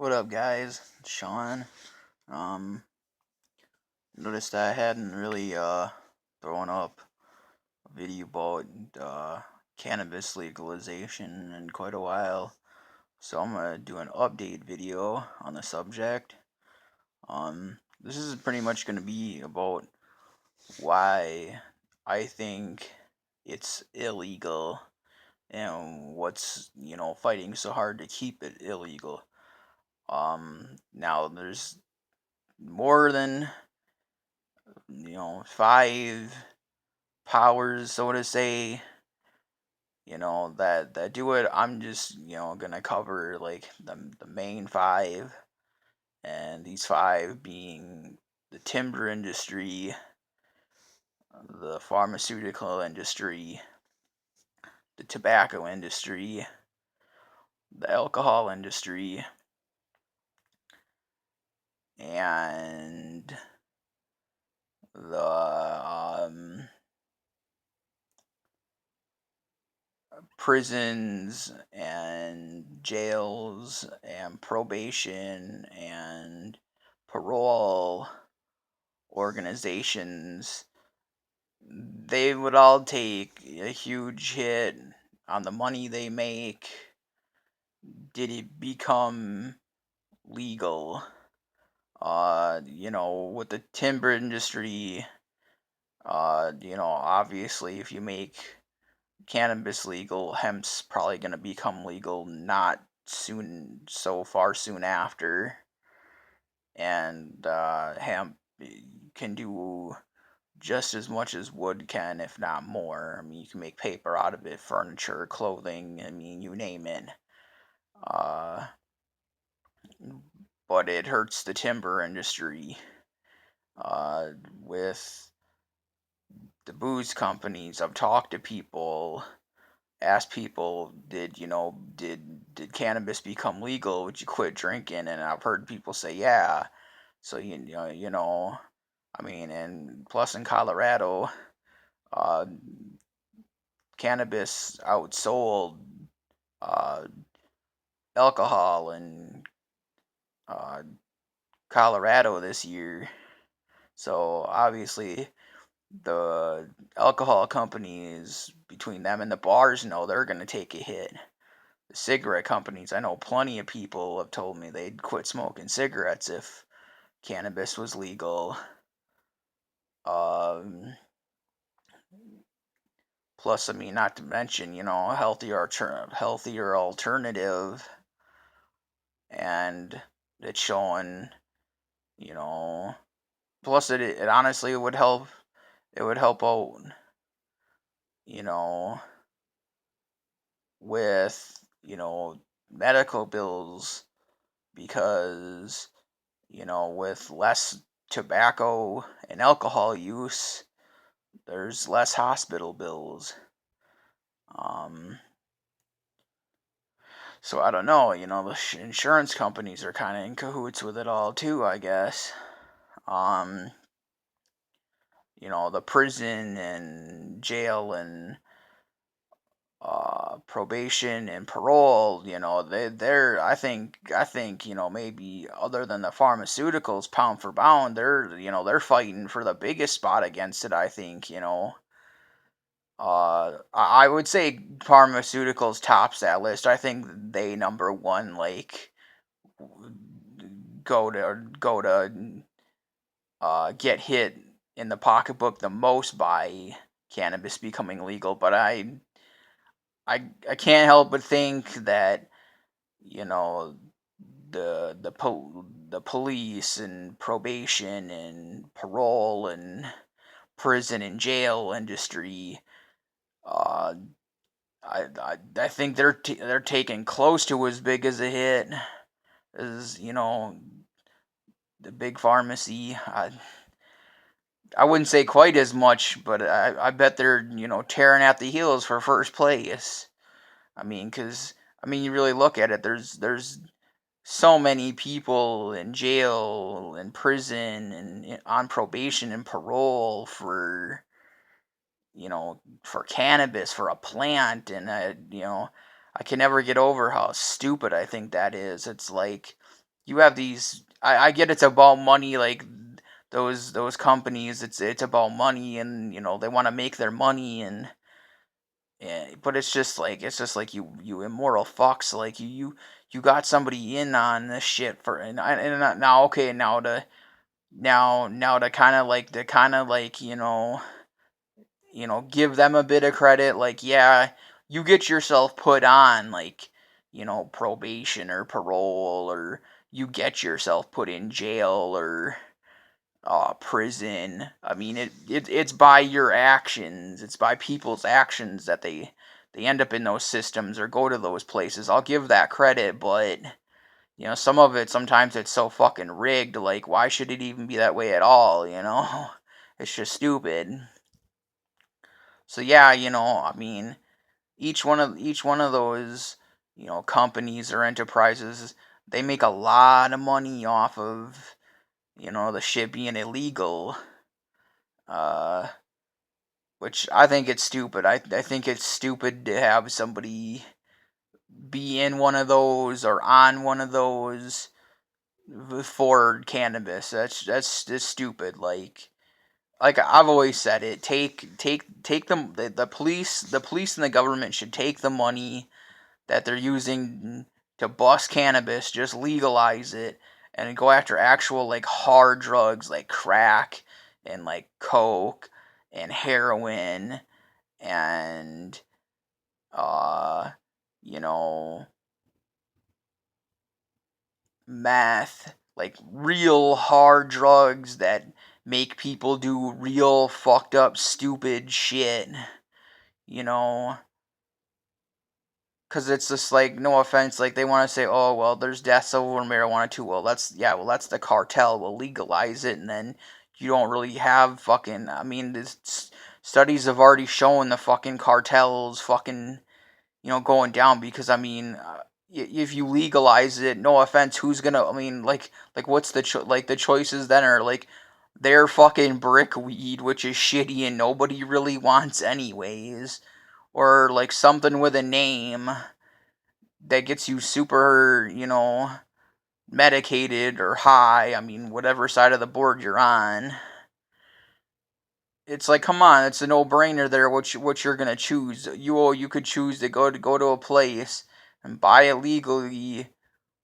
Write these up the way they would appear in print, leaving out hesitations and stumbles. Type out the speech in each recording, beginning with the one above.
What up, guys? It's Sean. Um, Noticed I hadn't really thrown up a video about cannabis legalization in quite a while, so I'm gonna do an update video on the subject. This is pretty much gonna be about why I think it's illegal and what's fighting so hard to keep it illegal. Now there's more than five powers, so to say, that do it. I'm just, gonna cover like the main five, and these five being the timber industry, the pharmaceutical industry, the tobacco industry, the alcohol industry, and the prisons and jails and probation and parole organizations. They would all take a huge hit on the money they make. Did it become legal? With the timber industry, obviously if you make cannabis legal, hemp's probably going to become legal not so far soon after. And hemp can do just as much as wood can, if not more. I mean, you can make paper out of it, furniture, clothing, I mean, you name it. Uh, but it hurts the timber industry with the booze companies. I've talked to people, asked people, did cannabis become legal? Would you quit drinking? And I've heard people say, yeah. So I mean, and plus in Colorado, uh, cannabis outsold uh, alcohol in uh, Colorado this year. So obviously, the alcohol companies, between them and the bars, know they're going to take a hit. The cigarette companies, I know plenty of people have told me they'd quit smoking cigarettes if cannabis was legal. Um, Plus, I mean, not to mention, a healthier alternative, and it's showing, you know. Plus, it honestly would help. It would help out, you know, with medical bills, because with less tobacco and alcohol use, there's less hospital bills. Um, So I don't know, the insurance companies are kind of in cahoots with it all too, I guess. Um, the prison and jail and probation and parole, I think, maybe other than the pharmaceuticals, pound for pound, they're fighting for the biggest spot against it. I think, I would say pharmaceuticals tops that list. I think they number one, like go to get hit in the pocketbook the most by cannabis becoming legal. But I can't help but think that you know the police and probation and parole and prison and jail industry. Uh, I think they're taking close to as big as a hit as the big pharmacy. I wouldn't say quite as much, but I bet they're tearing at the heels for first place. I mean, because you really look at it. There's so many people in jail and prison and on probation and parole for cannabis, for a plant, and I can never get over how stupid I think that is. It's like you have these. I get it's about money, like those companies. It's about money, and they want to make their money, and yeah, but it's just like you immoral fucks. Like you got somebody in on this shit for and now okay now to kind of like give them a bit of credit. Like, yeah, you get yourself put on like probation or parole, or you get yourself put in jail or prison. I mean, it's by your actions. It's by people's actions that they end up in those systems or go to those places. I'll give that credit, but some of it sometimes it's so fucking rigged. Like, why should it even be that way at all? It's just stupid. So yeah, I mean, each one of those companies or enterprises, they make a lot of money off of the shit being illegal. Uh, which I think it's stupid. I think it's stupid to have somebody be in one of those or on one of those for cannabis. That's stupid. Like I've always said it. Take them. The police and the government should take the money that they're using to bust cannabis, just legalize it, and go after actual like hard drugs like crack and like coke and heroin and uh you know meth, like real hard drugs that make people do real fucked up stupid shit, you know because it's just like, no offense, like they want to say, oh well, there's deaths over marijuana too. Well, that's the cartel. We'll legalize it, and then you don't really have fucking. I mean, studies have already shown the fucking cartels fucking going down, because I mean, if you legalize it, no offense, who's gonna? I mean, like what's like the choices then are like they're fucking brick weed, which is shitty and nobody really wants anyways, or like something with a name that gets you super, medicated or high. I mean, whatever side of the board you're on. It's like, come on, it's a no-brainer there. What you're gonna choose? You could choose to go to a place and buy it legally,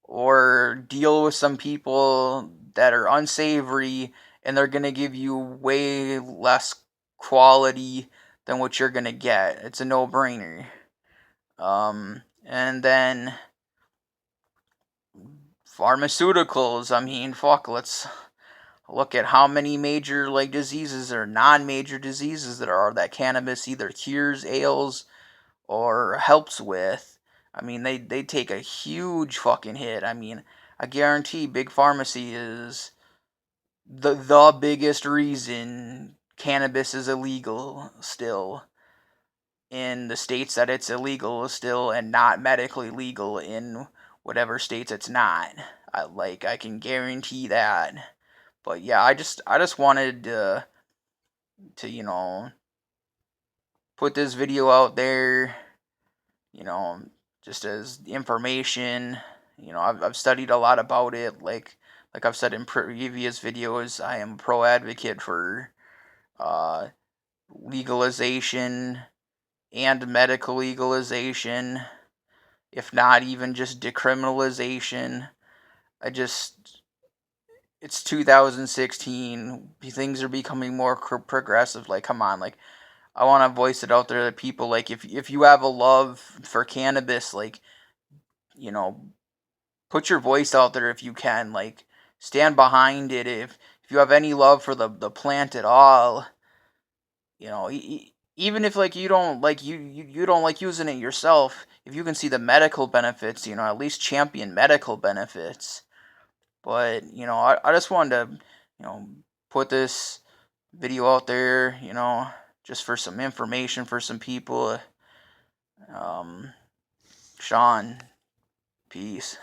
or deal with some people that are unsavory, and they're gonna give you way less quality than what you're gonna get. It's a no-brainer. And then pharmaceuticals. I mean, fuck, let's look at how many major like diseases or non-major diseases there are that cannabis either cures, ails, or helps with. I mean, they take a huge fucking hit. I mean, I guarantee big pharmacy is the biggest reason cannabis is illegal still in the states that it's illegal still, and not medically legal in whatever states it's not. I can guarantee that. But yeah, I just wanted to put this video out there, you know, just as information. I've studied a lot about it. Like I've said in previous videos, I am a pro advocate for uh, legalization and medical legalization, if not even just decriminalization. I just It's 2016. Things are becoming more progressive. Like, come on, like I want to voice it out there to people. Like, if you have a love for cannabis, like you know, put your voice out there if you can. Like, stand behind it. If you have any love for the plant at all, even if like you don't like you don't like using it yourself, if you can see the medical benefits, at least champion medical benefits. But I just wanted to put this video out there, just for some information for some people. um Sean, peace.